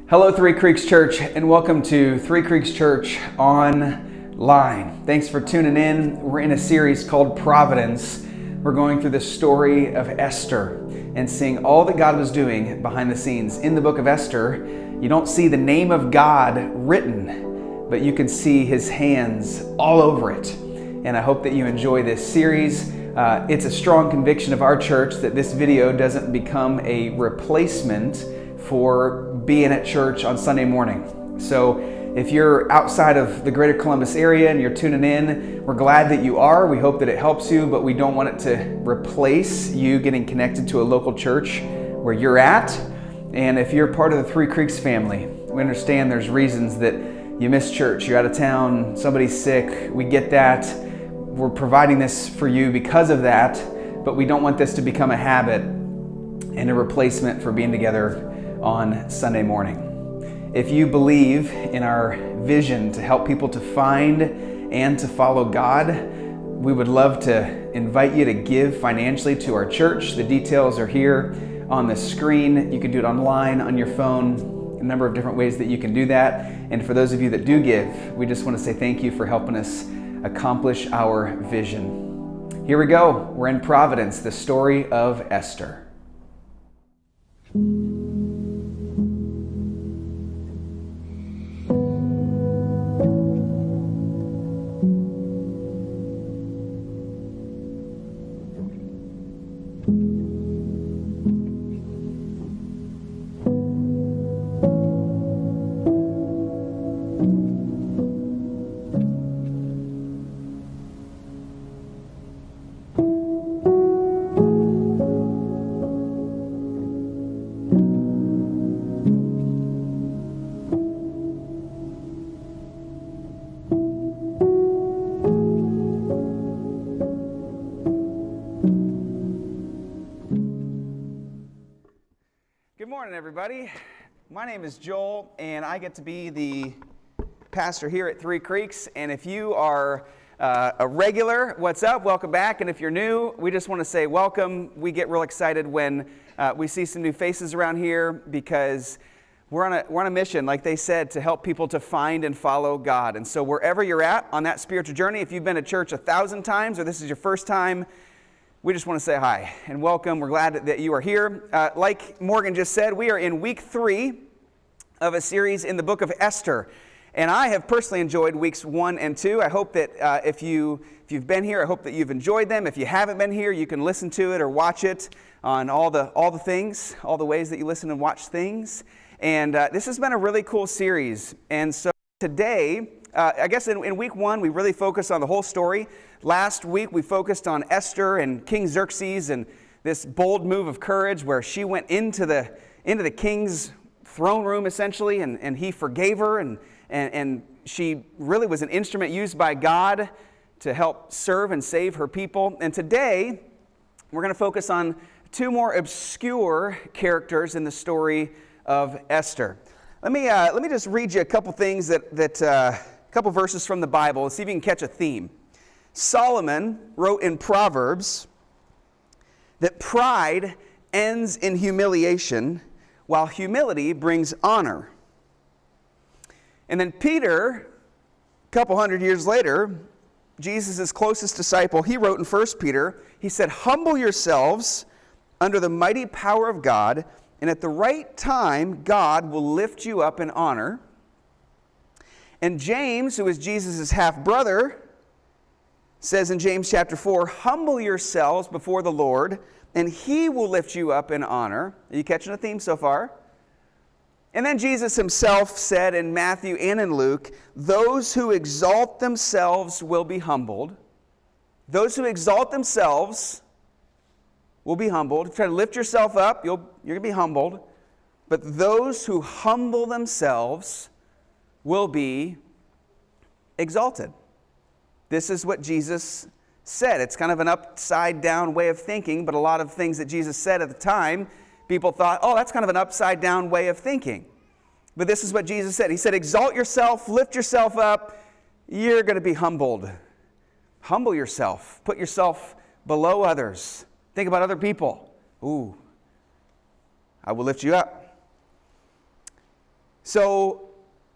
Hello, Three Creeks Church, and welcome to Three Creeks Church Online. Thanks for tuning in. We're in a series called Providence. We're going through the story of Esther and seeing all that God was doing behind the scenes. In the book of Esther, you don't see the name of God written, but you can see His hands all over it. And I hope that you enjoy this series. It's a strong conviction of our church that this video doesn't become a replacement for being at church on Sunday morning. So if you're outside of the greater Columbus area and you're tuning in, we're glad that you are. We hope that it helps you, but we don't want it to replace you getting connected to a local church where you're at. And if you're part of the Three Creeks family, we understand there's reasons that you miss church. You're out of town, somebody's sick. We get that. We're providing this for you because of that, but we don't want this to become a habit and a replacement for being together on Sunday morning. If you believe in our vision to help people to find and to follow God, we would love to invite you to give financially to our church. The details are here on the screen. You can do it online, on your phone, a number of different ways that you can do that. And for those of you that do give, we just want to say thank you for helping us accomplish our vision. Here we go. We're in Providence, the story of Esther. Good morning, everybody. My name is Joel, and I get to be the pastor here at Three Creeks. And if you are a regular, what's up? Welcome back. And if you're new, we just want to say welcome. We get real excited when we see some new faces around here because we're on a mission, like they said, to help people to find and follow God. And so wherever you're at on that spiritual journey, if you've been to church 1,000 times or this is your first time, we just want to say hi and welcome. We're glad that you are here. Like Morgan just said, we are in week 3 of a series in the book of Esther. And I have personally enjoyed weeks 1 and 2. I hope that if you've been here, I hope that you've enjoyed them. If you haven't been here, you can listen to it or watch it on all the things, all the ways that you listen and watch things. And this has been a really cool series. And so today, I guess in week 1, we really focused on the whole story. Last week, we focused on Esther and King Xerxes and this bold move of courage where she went into the king's throne room, essentially, and he forgave her, and she really was an instrument used by God to help serve and save her people. And today, we're going to focus on 2 more obscure characters in the story of Esther. Let me just read you a couple things a couple verses from the Bible. See if you can catch a theme. Solomon wrote in Proverbs that pride ends in humiliation, while humility brings honor. And then Peter, a couple hundred years later, Jesus' closest disciple, he wrote in 1 Peter, he said, "Humble yourselves under the mighty power of God, and at the right time God will lift you up in honor." And James, who is Jesus' half-brother, says in James chapter 4, "Humble yourselves before the Lord, and He will lift you up in honor." Are you catching a theme so far? And then Jesus himself said in Matthew and in Luke, "Those who exalt themselves will be humbled." Those who exalt themselves will be humbled. If you try to lift yourself up, you're going to be humbled. But those who humble themselves will be exalted. This is what Jesus said. It's kind of an upside down way of thinking, but a lot of things that Jesus said at the time, people thought, oh, that's kind of an upside down way of thinking. But this is what Jesus said. He said, exalt yourself, lift yourself up, you're going to be humbled. Humble yourself. Put yourself below others. Think about other people. Ooh, I will lift you up. So,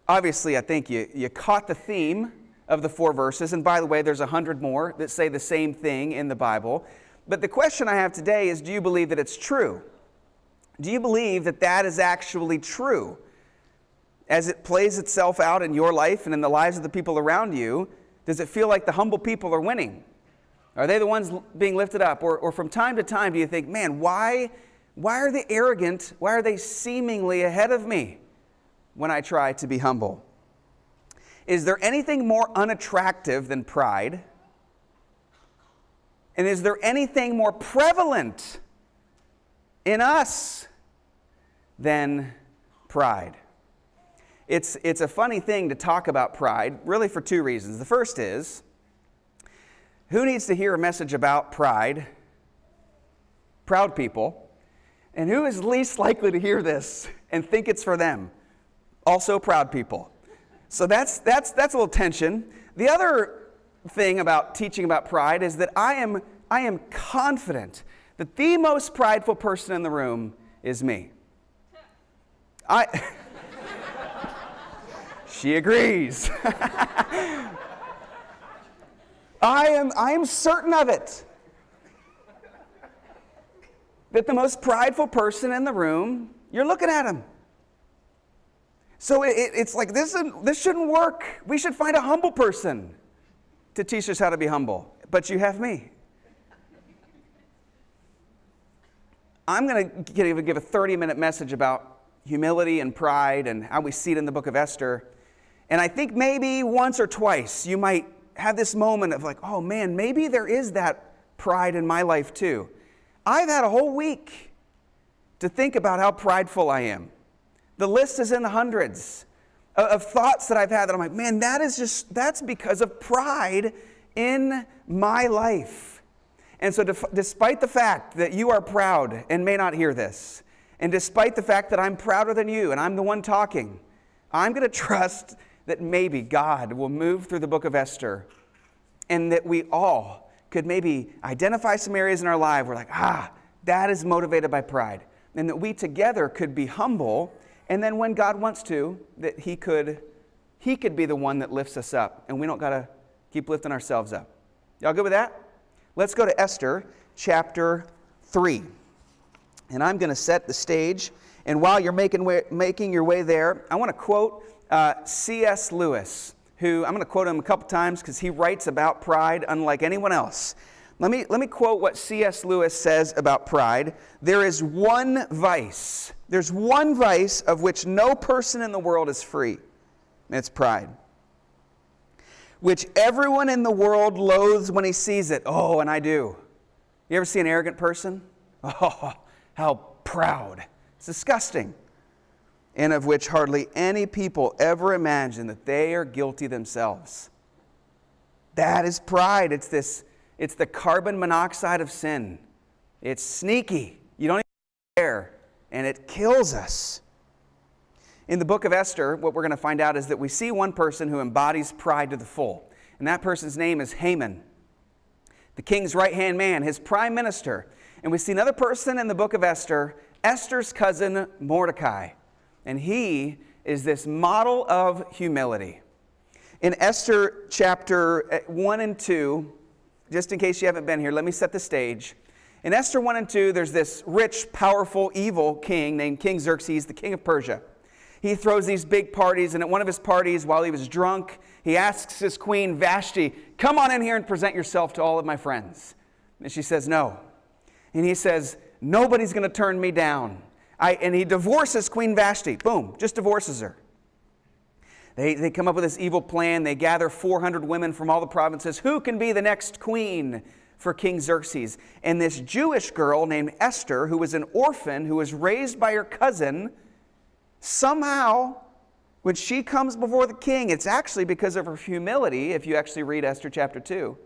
obviously, I think you caught the theme of the 4 verses. And by the way, there's 100 more that say the same thing in the Bible. But the question I have today is, do you believe that it's true? Do you believe that that is actually true? As it plays itself out in your life and in the lives of the people around you, does it feel like the humble people are winning? Are they the ones being lifted up? Or from time to time, do you think, man, why are they arrogant? Why are they seemingly ahead of me when I try to be humble? Is there anything more unattractive than pride? And is there anything more prevalent in us than pride? It's a funny thing to talk about pride, really for 2 reasons. The first is, who needs to hear a message about pride? Proud people. And who is least likely to hear this and think it's for them? Also proud people. So that's a little tension. The other thing about teaching about pride is that I am confident that the most prideful person in the room is me. She agrees. I am certain of it. That the most prideful person in the room, you're looking at him. So it's like, this shouldn't work. We should find a humble person to teach us how to be humble. But you have me. I'm going to give a 30-minute message about humility and pride and how we see it in the book of Esther. And I think maybe once or twice you might have this moment of like, oh man, maybe there is that pride in my life too. I've had a whole week to think about how prideful I am. The list is in the hundreds of thoughts that I've had that I'm like, man, that's because of pride in my life. And so despite the fact that you are proud and may not hear this, and despite the fact that I'm prouder than you and I'm the one talking, I'm going to trust that maybe God will move through the book of Esther and that we all could maybe identify some areas in our life where like, that is motivated by pride. And that we together could be humble, and then when God wants to, that He could be the one that lifts us up, and we don't got to keep lifting ourselves up. Y'all good with that? Let's go to Esther chapter 3. And I'm going to set the stage. And while you're making your way there, I want to quote C.S. Lewis, who I'm going to quote him a couple times because he writes about pride unlike anyone else. Let me quote what C.S. Lewis says about pride. There is one vice. There's one vice of which no person in the world is free. And it's pride. Which everyone in the world loathes when he sees it. Oh, and I do. You ever see an arrogant person? Oh, how proud. It's disgusting. And of which hardly any people ever imagine that they are guilty themselves. That is pride. It's the carbon monoxide of sin. It's sneaky. You don't even care. And it kills us. In the book of Esther, what we're going to find out is that we see one person who embodies pride to the full. And that person's name is Haman, the king's right-hand man, his prime minister. And we see another person in the book of Esther, Esther's cousin Mordecai. And he is this model of humility. In Esther chapter 1 and 2, just in case you haven't been here, let me set the stage. In Esther 1 and 2, there's this rich, powerful, evil king named King Xerxes, the king of Persia. He throws these big parties, and at one of his parties, while he was drunk, he asks his queen, Vashti, come on in here and present yourself to all of my friends. And she says, no. And he says, nobody's going to turn me down. And he divorces Queen Vashti. Boom, just divorces her. They come up with this evil plan. They gather 400 women from all the provinces. Who can be the next queen for King Xerxes? And this Jewish girl named Esther, who was an orphan, who was raised by her cousin, somehow, when she comes before the king, it's actually because of her humility, if you actually read Esther chapter 2.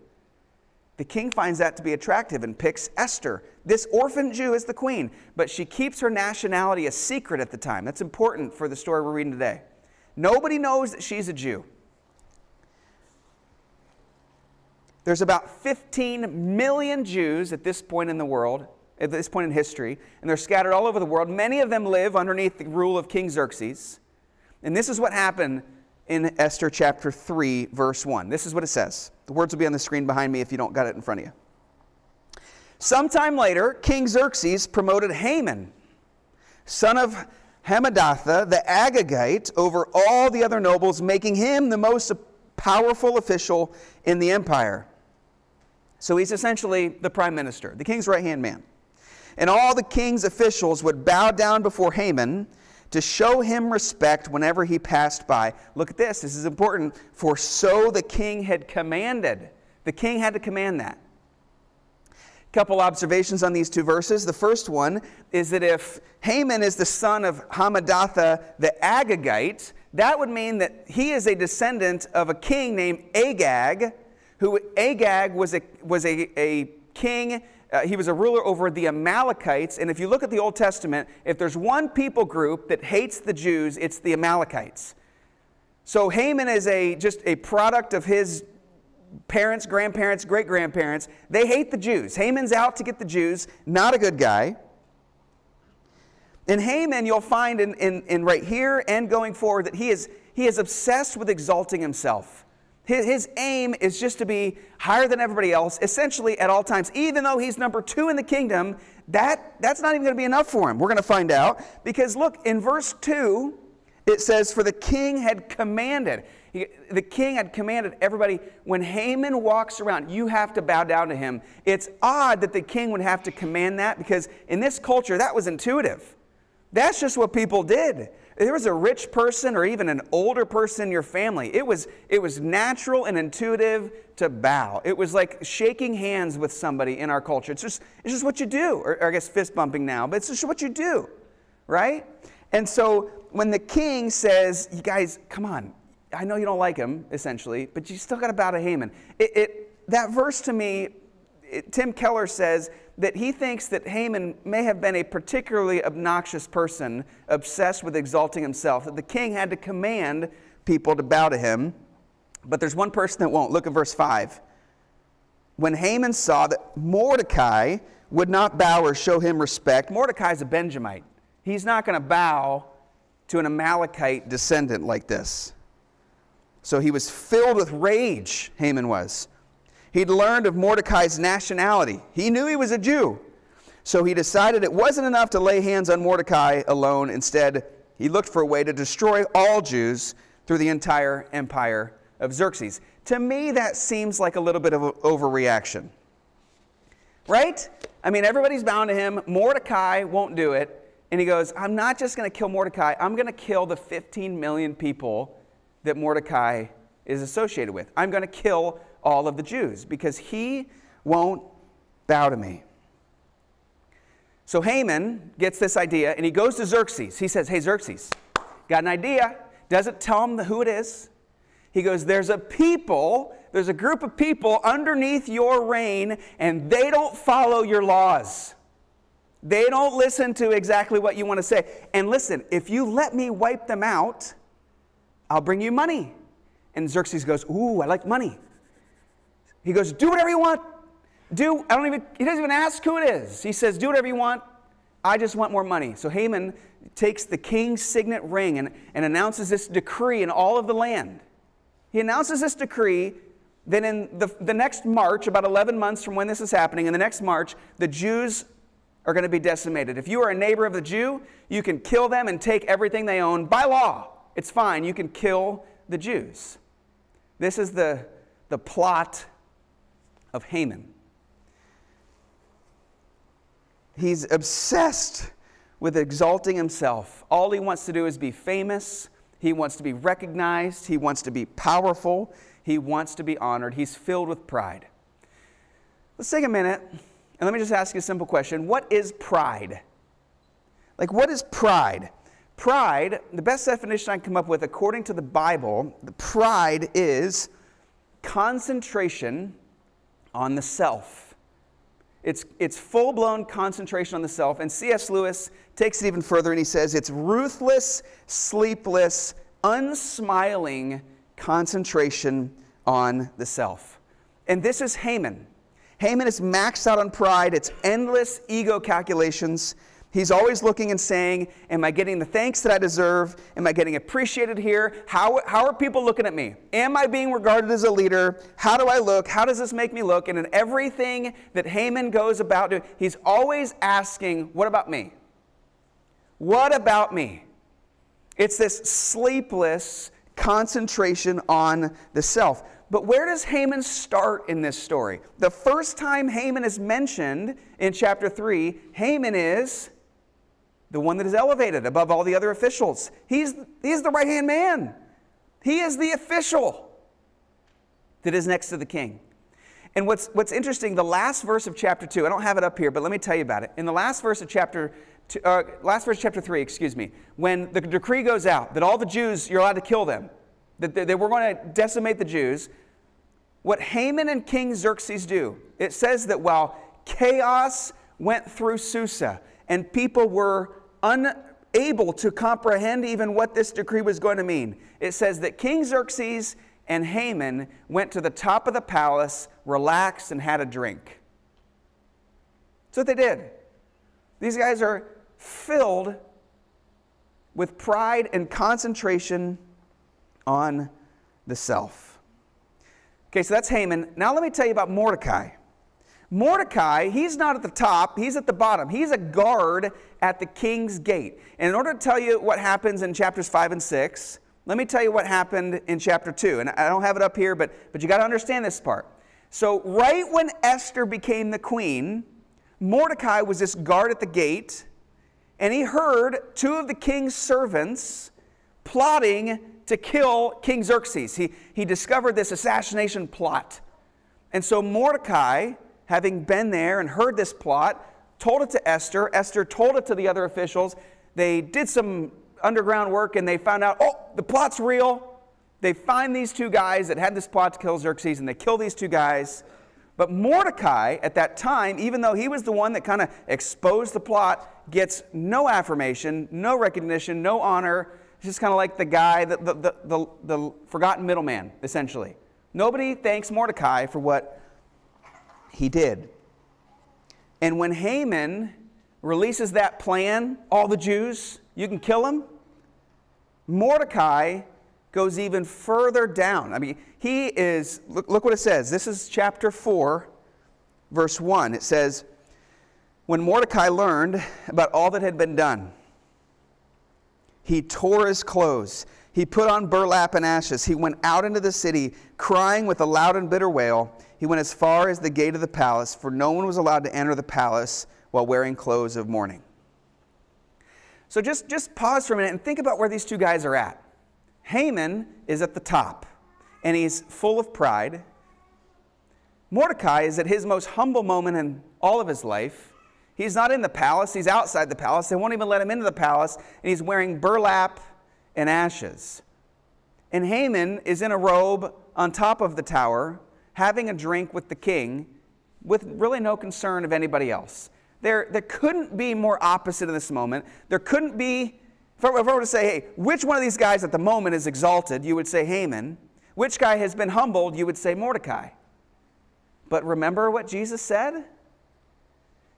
The king finds that to be attractive and picks Esther, this orphan Jew, as the queen. But she keeps her nationality a secret at the time. That's important for the story we're reading today. Nobody knows that she's a Jew. There's about 15 million Jews at this point in the world, at this point in history, and they're scattered all over the world. Many of them live underneath the rule of King Xerxes. And this is what happened in Esther chapter 3, verse 1. This is what it says. The words will be on the screen behind me if you don't got it in front of you. Sometime later, King Xerxes promoted Haman, son of Hammedatha, the Agagite, over all the other nobles, making him the most powerful official in the empire. So he's essentially the prime minister, the king's right-hand man. And all the king's officials would bow down before Haman to show him respect whenever he passed by. Look at this. This is important. For so the king had commanded. The king had to command that. Couple observations on these two verses. The first one is that if Haman is the son of Hammedatha the Agagite, that would mean that he is a descendant of a king named Agag, who Agag was a king. He was a ruler over the Amalekites. And if you look at the Old Testament, if there's one people group that hates the Jews, it's the Amalekites. So Haman is just a product of his parents, grandparents, great-grandparents. They hate the Jews. Haman's out to get the Jews, not a good guy. And Haman, you'll find in right here and going forward that he is obsessed with exalting himself. His aim is just to be higher than everybody else, essentially at all times. Even though he's number 2 in the kingdom, that's not even going to be enough for him. We're going to find out. Because look, in verse 2, it says, for the king had commanded. The king had commanded everybody, when Haman walks around, you have to bow down to him. It's odd that the king would have to command that, because in this culture, that was intuitive. That's just what people did. If there was a rich person or even an older person in your family, it was natural and intuitive to bow. It was like shaking hands with somebody in our culture. It's just what you do. Or I guess fist bumping now, but it's just what you do, right? And so when the king says, you guys, come on, I know you don't like him, essentially, but you still got to bow to Haman. That verse to me, Tim Keller says that he thinks that Haman may have been a particularly obnoxious person, obsessed with exalting himself, that the king had to command people to bow to him. But there's one person that won't. Look at verse 5. When Haman saw that Mordecai would not bow or show him respect, Mordecai's a Benjamite. He's not going to bow to an Amalekite descendant like this. So he was filled with rage, Haman was. He'd learned of Mordecai's nationality. He knew he was a Jew. So he decided it wasn't enough to lay hands on Mordecai alone. Instead, he looked for a way to destroy all Jews through the entire empire of Xerxes. To me, that seems like a little bit of an overreaction. Right? I mean, everybody's bound to him. Mordecai won't do it. And he goes, I'm not just going to kill Mordecai. I'm going to kill the 15 million people that Mordecai is associated with. I'm going to kill all of the Jews because he won't bow to me. So Haman gets this idea and he goes to Xerxes. He says, hey, Xerxes, got an idea. Doesn't tell him who it is. He goes, there's a group of people underneath your reign and they don't follow your laws. They don't listen to exactly what you want to say. And listen, if you let me wipe them out, I'll bring you money. And Xerxes goes, ooh, I like money. He goes, do whatever you want. He doesn't even ask who it is. He says, do whatever you want. I just want more money. So Haman takes the king's signet ring and announces this decree in all of the land. He announces this decree. Then in the next March, about 11 months from when this is happening, in the next March, the Jews are going to be decimated. If you are a neighbor of the Jew, you can kill them and take everything they own by law. It's fine. You can kill the Jews. This is the plot of Haman. He's obsessed with exalting himself. All he wants to do is be famous. He wants to be recognized. He wants to be powerful. He wants to be honored. He's filled with pride. Let's take a minute and let me just ask you a simple question. What is pride? Like, what is pride? Pride, the best definition I can come up with according to the Bible, the pride is concentration on the self. It's full-blown concentration on the self. And C.S. Lewis takes it even further and he says it's ruthless, sleepless, unsmiling concentration on the self. And this is Haman. Haman is maxed out on pride. It's endless ego calculations. He's always looking and saying, am I getting the thanks that I deserve? Am I getting appreciated here? How are people looking at me? Am I being regarded as a leader? How do I look? How does this make me look? And in everything that Haman goes about doing, he's always asking, what about me? What about me? It's this sleepless concentration on the self. But where does Haman start in this story? The first time Haman is mentioned in chapter 3, Haman is the one that is elevated above all the other officials. He's the right-hand man. He is the official that is next to the king. And what's interesting, the last verse of chapter 2, I don't have it up here, but let me tell you about it. In the last verse of chapter 3, when the decree goes out that all the Jews, you're allowed to kill them, that we're going to decimate the Jews, what Haman and King Xerxes do, it says that while chaos went through Susa and people were unable to comprehend even what this decree was going to mean, it says that King Xerxes and Haman went to the top of the palace, relaxed, and had a drink. That's what they did. These guys are filled with pride and concentration on the self. Okay, so that's Haman. Now let me tell you about Mordecai. Mordecai, he's not at the top, he's at the bottom. He's a guard at the king's gate. And in order to tell you what happens in chapters 5 and 6, let me tell you what happened in chapter 2. And I don't have it up here, but you got to understand this part. So right when Esther became the queen, Mordecai was this guard at the gate, and he heard two of the king's servants plotting to kill King Xerxes. He discovered this assassination plot. And so Mordecai, having been there and heard this plot, told it to Esther. Esther told it to the other officials. They did some underground work and they found out, oh, the plot's real. They find these two guys that had this plot to kill Xerxes, and they kill these two guys. But Mordecai, at that time, even though he was the one that kind of exposed the plot, gets no affirmation, no recognition, no honor. It's just kind of like the guy, the forgotten middleman, essentially. Nobody thanks Mordecai for what he did. And when Haman releases that plan, all the Jews, you can kill them, Mordecai goes even further down. I mean, he is, look what it says. This is chapter 4, verse 1. It says, when Mordecai learned about all that had been done, he tore his clothes. He put on burlap and ashes. He went out into the city, crying with a loud and bitter wail. He went as far as the gate of the palace, for no one was allowed to enter the palace while wearing clothes of mourning. So just pause for a minute and think about where these two guys are at. Haman is at the top, and he's full of pride. Mordecai is at his most humble moment in all of his life. He's not in the palace. He's outside the palace. They won't even let him into the palace, and he's wearing burlap and ashes. And Haman is in a robe on top of the tower, having a drink with the king, with really no concern of anybody else. There couldn't be more opposite in this moment. There couldn't be, if I were to say, hey, which one of these guys at the moment is exalted, you would say Haman. Which guy has been humbled, you would say Mordecai. But remember what Jesus said?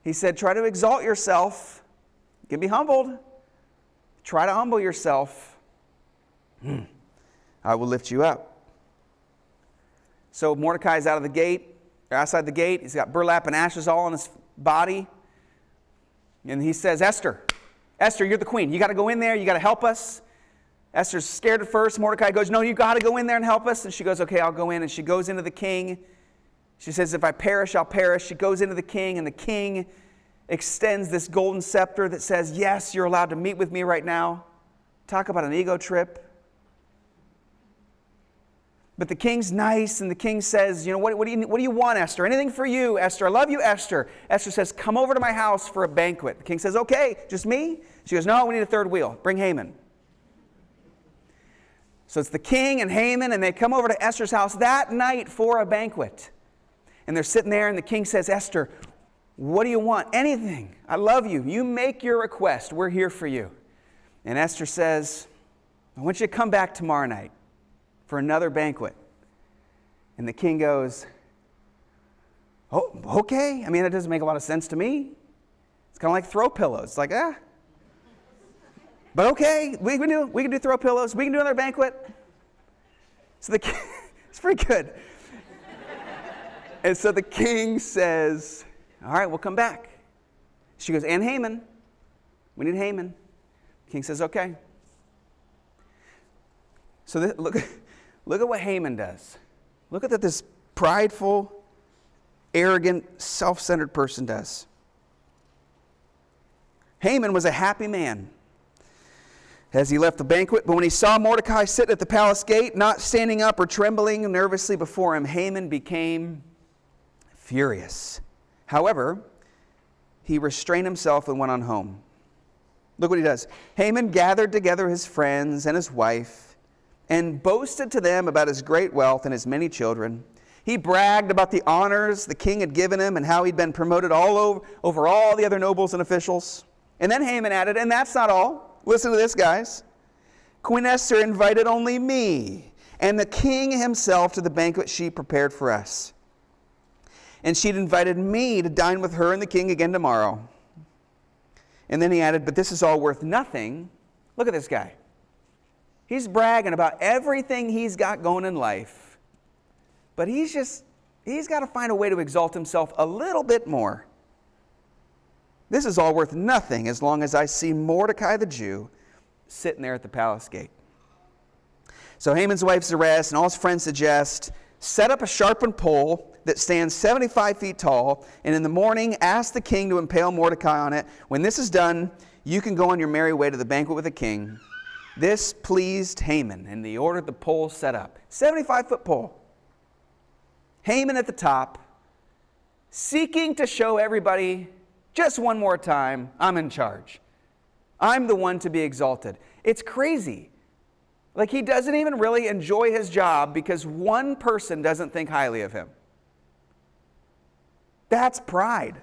He said, try to exalt yourself. You can be humbled. Try to humble yourself. I will lift you up. So Mordecai's out of the gate, or outside the gate. He's got burlap and ashes all on his body. And he says, Esther, you're the queen. You got to go in there. You got to help us. Esther's scared at first. Mordecai goes, no, you got to go in there and help us. And she goes, okay, I'll go in. And she goes into the king. She says, if I perish, I'll perish. She goes into the king, and the king extends this golden scepter that says, yes, you're allowed to meet with me right now. Talk about an ego trip. But the king's nice, and the king says, what do you want, Esther? Anything for you, Esther. I love you, Esther. Esther says, come over to my house for a banquet. The king says, okay, just me? She goes, no, we need a third wheel. Bring Haman. So it's the king and Haman, and they come over to Esther's house that night for a banquet. And they're sitting there, and the king says, Esther, what do you want? Anything. I love you. You make your request. We're here for you. And Esther says, I want you to come back tomorrow night for another banquet. And the king goes, oh, okay. I mean, that doesn't make a lot of sense to me. It's kind of like throw pillows. It's like, But okay, we can do throw pillows. We can do another banquet. So it's pretty good. And so the king says, all right, we'll come back. She goes, and Haman. We need Haman. The king says, okay. So look at what Haman does. Look at what this prideful, arrogant, self-centered person does. Haman was a happy man as he left the banquet, but when he saw Mordecai sitting at the palace gate, not standing up or trembling nervously before him, Haman became furious. However, he restrained himself and went on home. Look what he does. Haman gathered together his friends and his wife and boasted to them about his great wealth and his many children. He bragged about the honors the king had given him and how he'd been promoted all over all the other nobles and officials. And then Haman added, and that's not all. Listen to this, guys. Queen Esther invited only me and the king himself to the banquet she prepared for us. And she'd invited me to dine with her and the king again tomorrow. And then he added, but this is all worth nothing. Look at this guy. He's bragging about everything he's got going in life. But he's got to find a way to exalt himself a little bit more. This is all worth nothing as long as I see Mordecai the Jew sitting there at the palace gate. So Haman's wife Zeresh and all his friends suggest, set up a sharpened pole that stands 75 feet tall, and in the morning ask the king to impale Mordecai on it. When this is done, you can go on your merry way to the banquet with the king. This pleased Haman, and he ordered the pole set up. 75-foot pole. Haman at the top, seeking to show everybody just one more time, I'm in charge. I'm the one to be exalted. It's crazy. Like he doesn't even really enjoy his job because one person doesn't think highly of him. That's pride.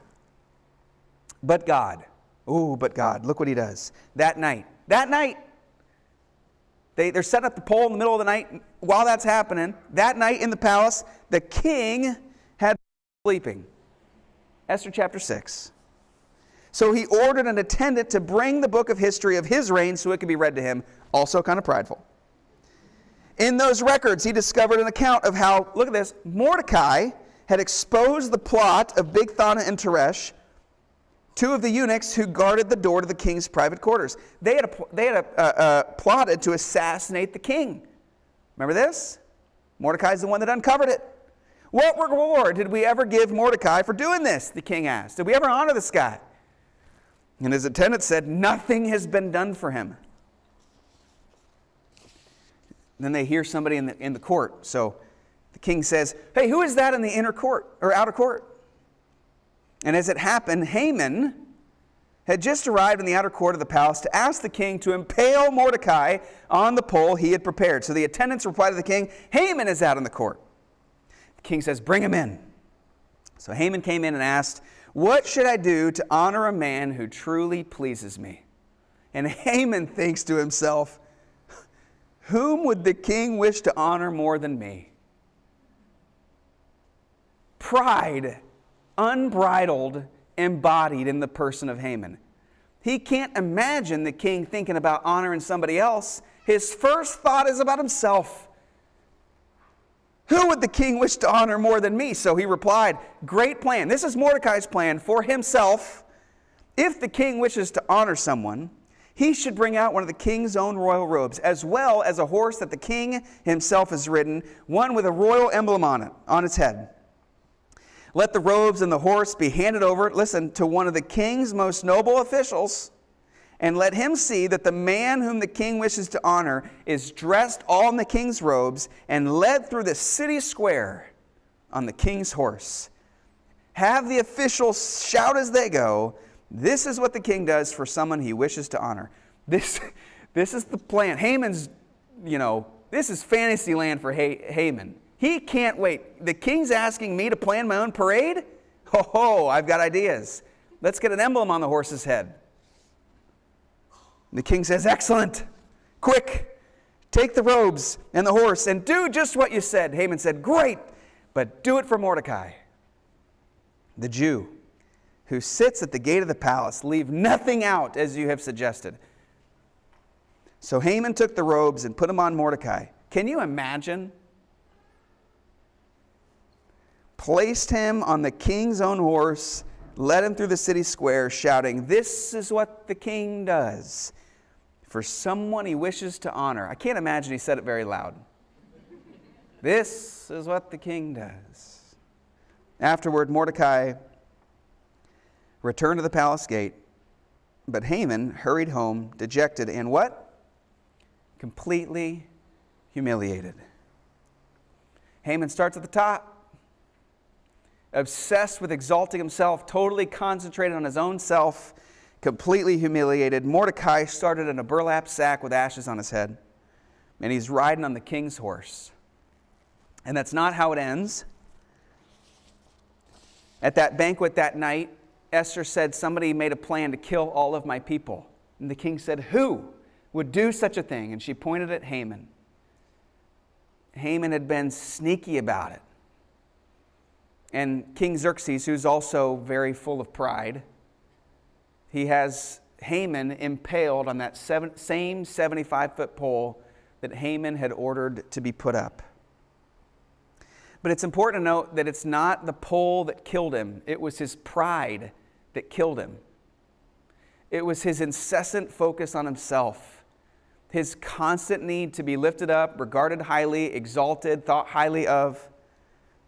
But God. Ooh, but God. Look what he does. That night. They're setting up the pole in the middle of the night. While that's happening, that night in the palace, the king had been sleeping. Esther chapter 6. So he ordered an attendant to bring the book of history of his reign so it could be read to him. Also kind of prideful. In those records, he discovered an account of how, look at this, Mordecai had exposed the plot of Bigthana and Teresh, two of the eunuchs who guarded the door to the king's private quarters. They had plotted to assassinate the king. Remember this? Mordecai's the one that uncovered it. What reward did we ever give Mordecai for doing this? The king asked. Did we ever honor this guy? And his attendant said, nothing has been done for him. And then they hear somebody in the court. So the king says, hey, who is that in the inner court or outer court? And as it happened, Haman had just arrived in the outer court of the palace to ask the king to impale Mordecai on the pole he had prepared. So the attendants replied to the king, Haman is out in the court. The king says, bring him in. So Haman came in and asked, what should I do to honor a man who truly pleases me? And Haman thinks to himself, whom would the king wish to honor more than me? Pride, unbridled, embodied in the person of Haman. He can't imagine the king thinking about honoring somebody else. His first thought is about himself. Who would the king wish to honor more than me? So he replied, great plan. This is Mordecai's plan for himself. If the king wishes to honor someone, he should bring out one of the king's own royal robes, as well as a horse that the king himself has ridden, one with a royal emblem on its head. Let the robes and the horse be handed over, listen, to one of the king's most noble officials, and let him see that the man whom the king wishes to honor is dressed all in the king's robes and led through the city square on the king's horse. Have the officials shout as they go, this is what the king does for someone he wishes to honor. This is the plan. Haman's, this is fantasy land for Haman. He can't wait. The king's asking me to plan my own parade? Ho, I've got ideas. Let's get an emblem on the horse's head. The king says, excellent. Quick, take the robes and the horse and do just what you said. Haman said, great, but do it for Mordecai, the Jew, who sits at the gate of the palace. Leave nothing out, as you have suggested." So Haman took the robes and put them on Mordecai. Can you imagine? Placed him on the king's own horse, led him through the city square, shouting, "This is what the king does for someone he wishes to honor." I can't imagine he said it very loud. "This is what the king does." Afterward, Mordecai returned to the palace gate, but Haman hurried home, dejected and what? Completely humiliated. Haman starts at the top, obsessed with exalting himself, totally concentrated on his own self, completely humiliated. Mordecai started in a burlap sack with ashes on his head, and he's riding on the king's horse. And that's not how it ends. At that banquet that night, Esther said, "Somebody made a plan to kill all of my people." And the king said, "Who would do such a thing?" And she pointed at Haman. Haman had been sneaky about it. And King Xerxes, who's also very full of pride, he has Haman impaled on that same 75-foot pole that Haman had ordered to be put up. But it's important to note that it's not the pole that killed him. It was his pride that killed him. It was his incessant focus on himself. His constant need to be lifted up, regarded highly, exalted, thought highly of.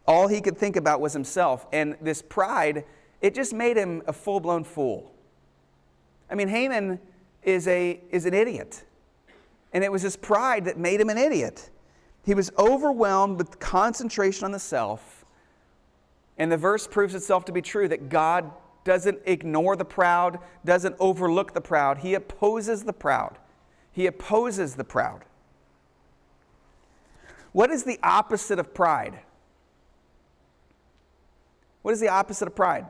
All he could think about was himself. And this pride, it just made him a full-blown fool. I mean, Haman is an idiot. And it was his pride that made him an idiot. He was overwhelmed with concentration on the self. And the verse proves itself to be true, that God doesn't ignore the proud, doesn't overlook the proud. He opposes the proud. He opposes the proud. What is the opposite of pride? What is the opposite of pride?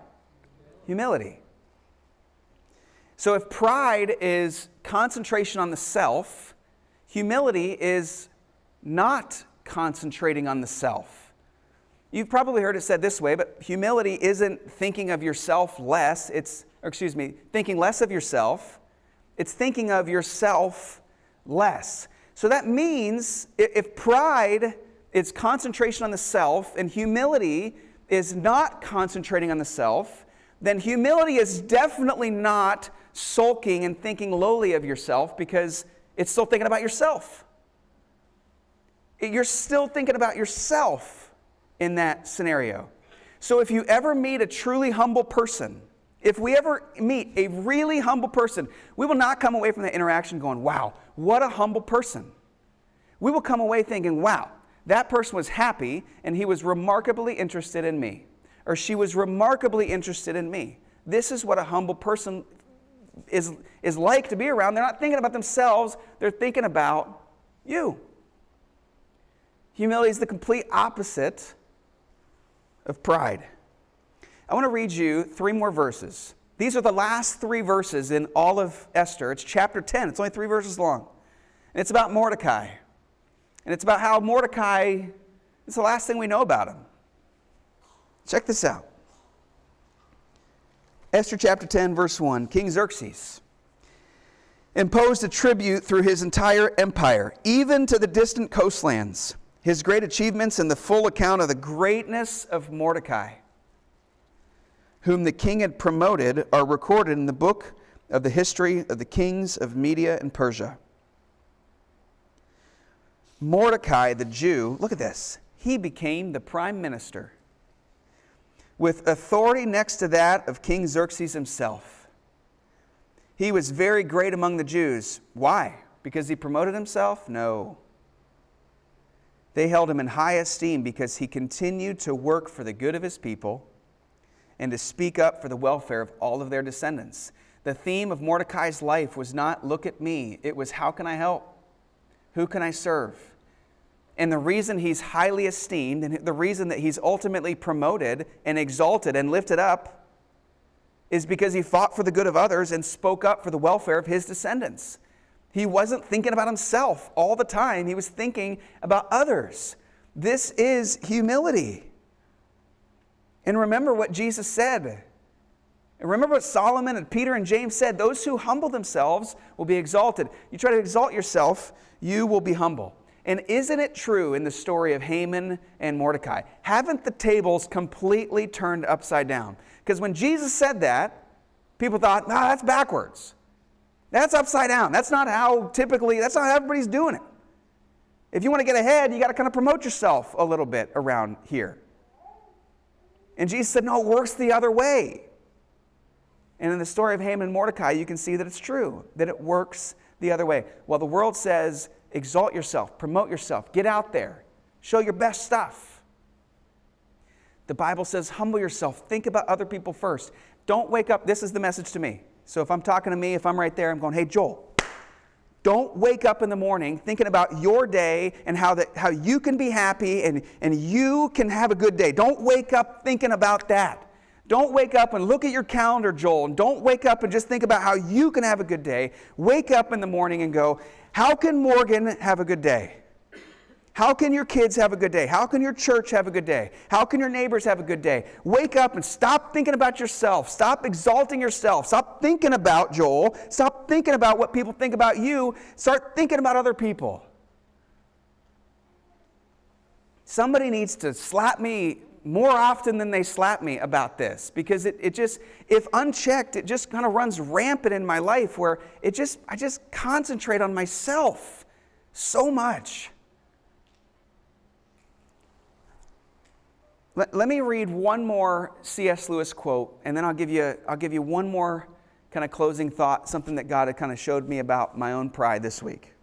Humility. So if pride is concentration on the self, humility is not concentrating on the self. You've probably heard it said this way, but humility isn't thinking of yourself less. Thinking less of yourself. It's thinking of yourself less. So that means if pride is concentration on the self and humility is not concentrating on the self, then humility is definitely not sulking and thinking lowly of yourself, because it's still thinking about yourself. You're still thinking about yourself in that scenario. So if you ever meet a truly humble person, if we ever meet a really humble person, we will not come away from that interaction going, "Wow, what a humble person." We will come away thinking, "Wow, that person was happy and he was remarkably interested in me." Or she was remarkably interested in me. This is what a humble person is like to be around. They're not thinking about themselves, they're thinking about you. Humility is the complete opposite of pride. I want to read you 3 more verses. These are the last 3 verses in all of Esther. It's chapter 10. It's only 3 verses long. And it's about Mordecai. And it's about how Mordecai, it's the last thing we know about him. Check this out. Esther chapter 10, verse 1. King Xerxes imposed a tribute through his entire empire, even to the distant coastlands. His great achievements and the full account of the greatness of Mordecai, whom the king had promoted, are recorded in the book of the history of the kings of Media and Persia. Mordecai, the Jew, look at this, he became the prime minister with authority next to that of King Xerxes himself. He was very great among the Jews. Why? Because he promoted himself? No. They held him in high esteem because he continued to work for the good of his people and to speak up for the welfare of all of their descendants. The theme of Mordecai's life was not, "Look at me." It was, "How can I help? Who can I serve?" And the reason he's highly esteemed and the reason that he's ultimately promoted and exalted and lifted up is because he fought for the good of others and spoke up for the welfare of his descendants. He wasn't thinking about himself all the time. He was thinking about others. This is humility. And remember what Jesus said. And remember what Solomon and Peter and James said, those who humble themselves will be exalted. You try to exalt yourself, you will be humble. And isn't it true in the story of Haman and Mordecai? Haven't the tables completely turned upside down? Because when Jesus said that, people thought, no, that's backwards. That's upside down. That's not how everybody's doing it. If you want to get ahead, you got to kind of promote yourself a little bit around here. And Jesus said, no, it works the other way. And in the story of Haman and Mordecai, you can see that it's true, that it works the other way. While the world says, exalt yourself, promote yourself, get out there, show your best stuff. The Bible says, humble yourself, think about other people first. Don't wake up, this is the message to me. So if I'm talking to me, if I'm right there, I'm going, hey, Joel, don't wake up in the morning thinking about your day and how you can be happy and you can have a good day. Don't wake up thinking about that. Don't wake up and look at your calendar, Joel, and don't wake up and just think about how you can have a good day. Wake up in the morning and go, how can Morgan have a good day? How can your kids have a good day? How can your church have a good day? How can your neighbors have a good day? Wake up and stop thinking about yourself. Stop exalting yourself. Stop thinking about Joel. Stop thinking about what people think about you. Start thinking about other people. Somebody needs to slap me more often than they slap me about this, because it just, if unchecked, it just kind of runs rampant in my life where I just concentrate on myself so much. Let me read one more C.S. Lewis quote, and then I'll give you one more kind of closing thought, something that God had kind of showed me about my own pride this week.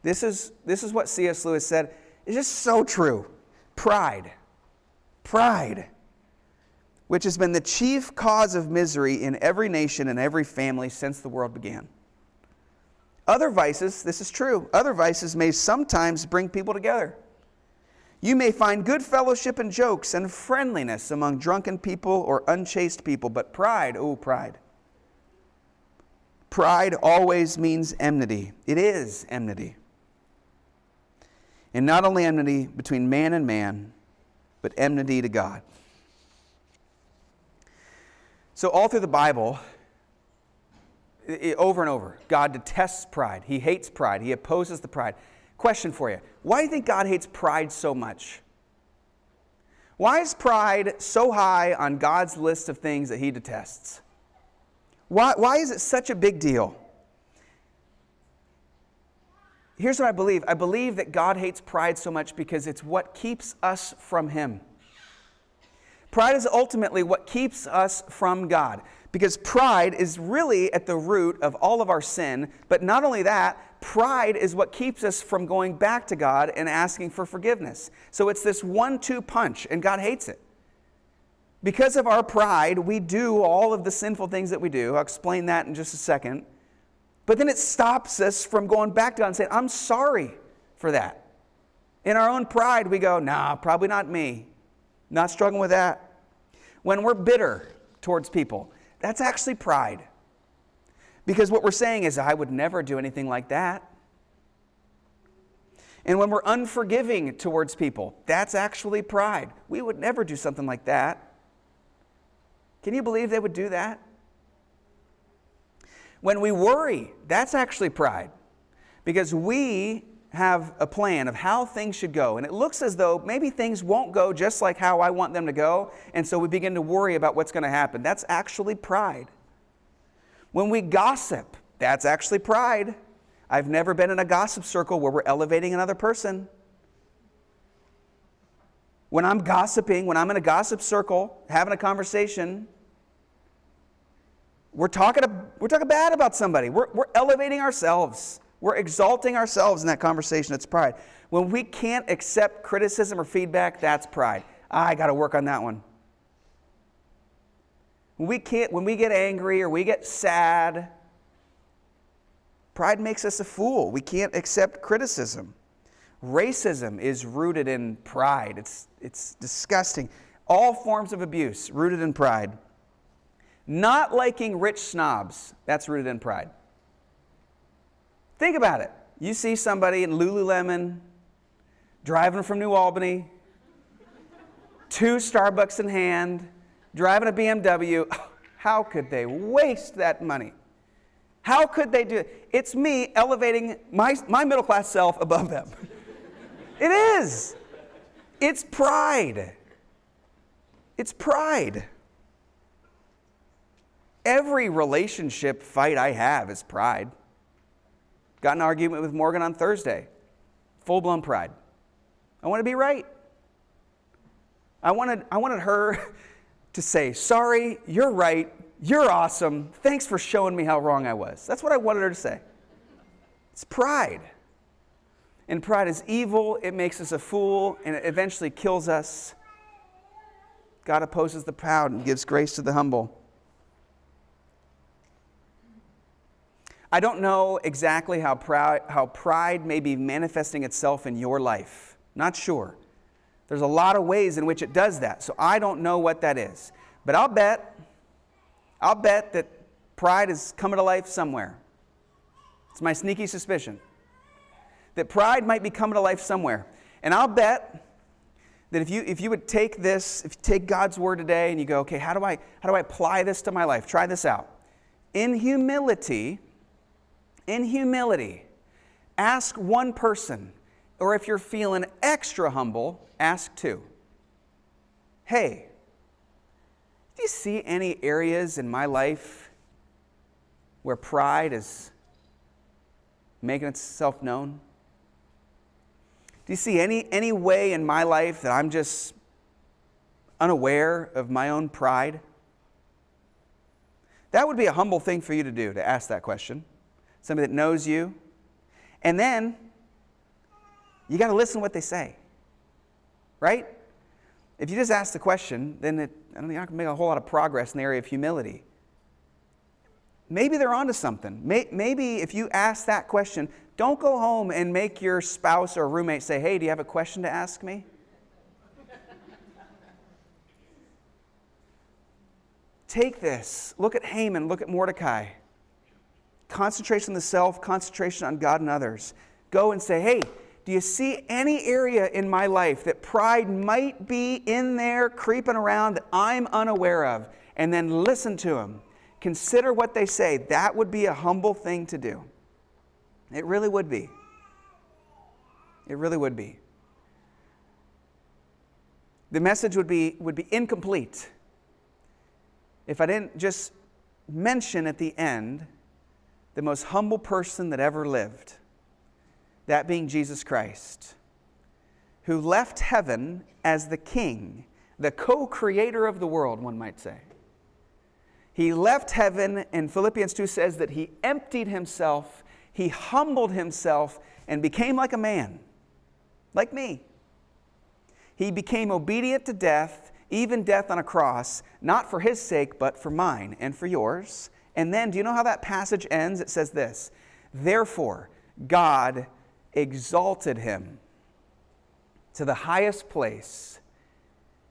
This is what C.S. Lewis said. It's just so true. Pride, which has been the chief cause of misery in every nation and every family since the world began. Other vices, this is true, other vices may sometimes bring people together. You may find good fellowship and jokes and friendliness among drunken people or unchaste people, but pride. Pride always means enmity. It is enmity. And not only enmity between man and man, but enmity to God. So all through the Bible, over and over, God detests pride. He hates pride. He opposes the pride. Question for you. Why do you think God hates pride so much? Why is pride so high on God's list of things that He detests? Why is it such a big deal? Here's what I believe. I believe that God hates pride so much because it's what keeps us from Him. Pride is ultimately what keeps us from God, because pride is really at the root of all of our sin. But not only that, pride is what keeps us from going back to God and asking for forgiveness. So it's this 1-2 punch, and God hates it. Because of our pride, we do all of the sinful things that we do. I'll explain that in just a second. But then it stops us from going back to God and saying, I'm sorry for that. In our own pride, we go, nah, probably not me. Not struggling with that. When we're bitter towards people, that's actually pride. Because what we're saying is, I would never do anything like that. And when we're unforgiving towards people, that's actually pride. We would never do something like that. Can you believe they would do that? When we worry, that's actually pride. Because we have a plan of how things should go. And it looks as though maybe things won't go just like how I want them to go. And so we begin to worry about what's going to happen. That's actually pride. When we gossip, that's actually pride. I've never been in a gossip circle where we're elevating another person. When I'm gossiping, when I'm in a gossip circle, having a conversation, we're talking bad about somebody. We're elevating ourselves. We're exalting ourselves in that conversation. It's pride. When we can't accept criticism or feedback, that's pride. I got to work on that one. When we get angry or we get sad, pride makes us a fool. We can't accept criticism. Racism is rooted in pride. It's disgusting. All forms of abuse rooted in pride. Not liking rich snobs, that's rooted in pride. Think about it. You see somebody in Lululemon, driving from New Albany, 2 Starbucks in hand, driving a BMW. How could they waste that money? How could they do it? It's me elevating my middle-class self above them. It is. It's pride. It's pride. Every relationship fight I have is pride. Got in an argument with Morgan on Thursday. Full-blown pride. I want to be right. I wanted her to say, sorry, you're right, you're awesome, thanks for showing me how wrong I was. That's what I wanted her to say. It's pride. And pride is evil, it makes us a fool, and it eventually kills us. God opposes the proud and gives grace to the humble. I don't know exactly how pride may be manifesting itself in your life. Not sure. There's a lot of ways in which it does that, so I don't know what that is. But I'll bet that pride is coming to life somewhere. It's my sneaky suspicion. That pride might be coming to life somewhere. And I'll bet that if you would take this, if you take God's word today and you go, okay, how do I apply this to my life? Try this out. In humility, ask one person, or if you're feeling extra humble, ask two. Hey, do you see any areas in my life where pride is making itself known? Do you see any way in my life that I'm just unaware of my own pride? That would be a humble thing for you to do, to ask that question. Somebody that knows you. And then, you got to listen to what they say. Right? If you just ask the question, then you're not going to make a whole lot of progress in the area of humility. Maybe they're onto something. Maybe if you ask that question, don't go home and make your spouse or roommate say, hey, do you have a question to ask me? Take this. Look at Haman. Look at Mordecai. Concentration on the self, concentration on God and others. Go and say, hey, do you see any area in my life that pride might be in there creeping around that I'm unaware of? And then listen to them. Consider what they say. That would be a humble thing to do. It really would be. It really would be. The message would be incomplete if I didn't just mention at the end the most humble person that ever lived. That being Jesus Christ, who left heaven as the king, the co-creator of the world, one might say. He left heaven, and Philippians 2 says that he emptied himself, he humbled himself, and became like a man, like me. He became obedient to death, even death on a cross, not for his sake, but for mine and for yours. And then, do you know how that passage ends? It says this, therefore, God exalted him to the highest place.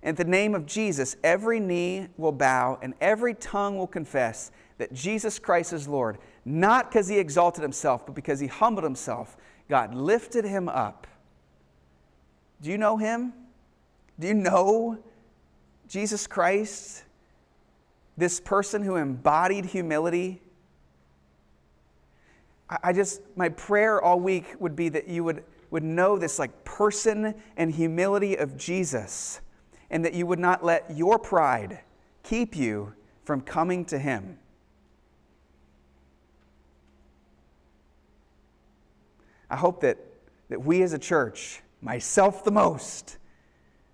In the name of Jesus, every knee will bow and every tongue will confess that Jesus Christ is Lord. Not because he exalted himself, but because he humbled himself. God lifted him up. Do you know him? Do you know Jesus Christ? This person who embodied humility? My prayer all week would be that you would know this like person and humility of Jesus, and that you would not let your pride keep you from coming to him. I hope that we as a church, myself the most,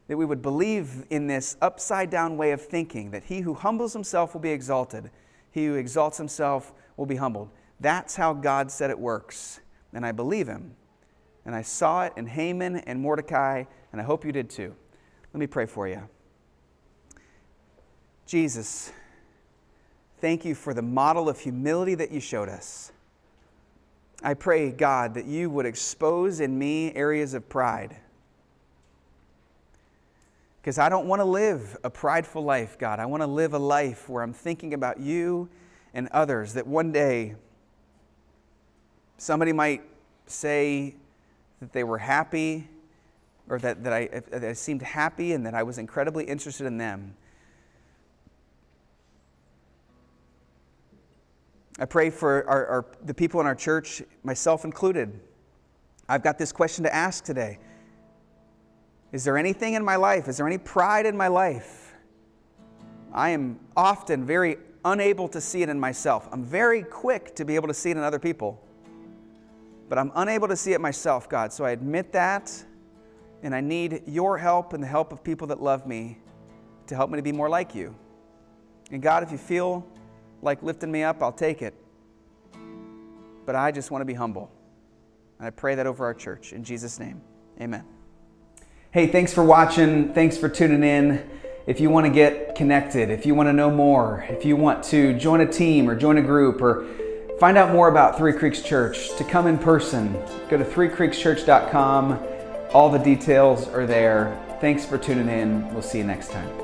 that we would believe in this upside down way of thinking, that he who humbles himself will be exalted, he who exalts himself will be humbled. That's how God said it works, and I believe him. And I saw it in Haman and Mordecai, and I hope you did too. Let me pray for you. Jesus, thank you for the model of humility that you showed us. I pray, God, that you would expose in me areas of pride. Because I don't want to live a prideful life, God. I want to live a life where I'm thinking about you and others, that one day somebody might say that they were happy, or that I seemed happy and that I was incredibly interested in them. I pray for the people in our church, myself included. I've got this question to ask today. Is there anything in my life? Is there any pride in my life? I am often very unable to see it in myself. I'm very quick to be able to see it in other people. But I'm unable to see it myself, God. So I admit that, and I need your help and the help of people that love me to help me to be more like you. And God, if you feel like lifting me up, I'll take it. But I just want to be humble. And I pray that over our church. In Jesus' name, amen. Hey, thanks for watching. Thanks for tuning in. If you want to get connected, if you want to know more, if you want to join a team or join a group or find out more about Three Creeks Church, to come in person, go to threecreekschurch.com. All the details are there. Thanks for tuning in. We'll see you next time.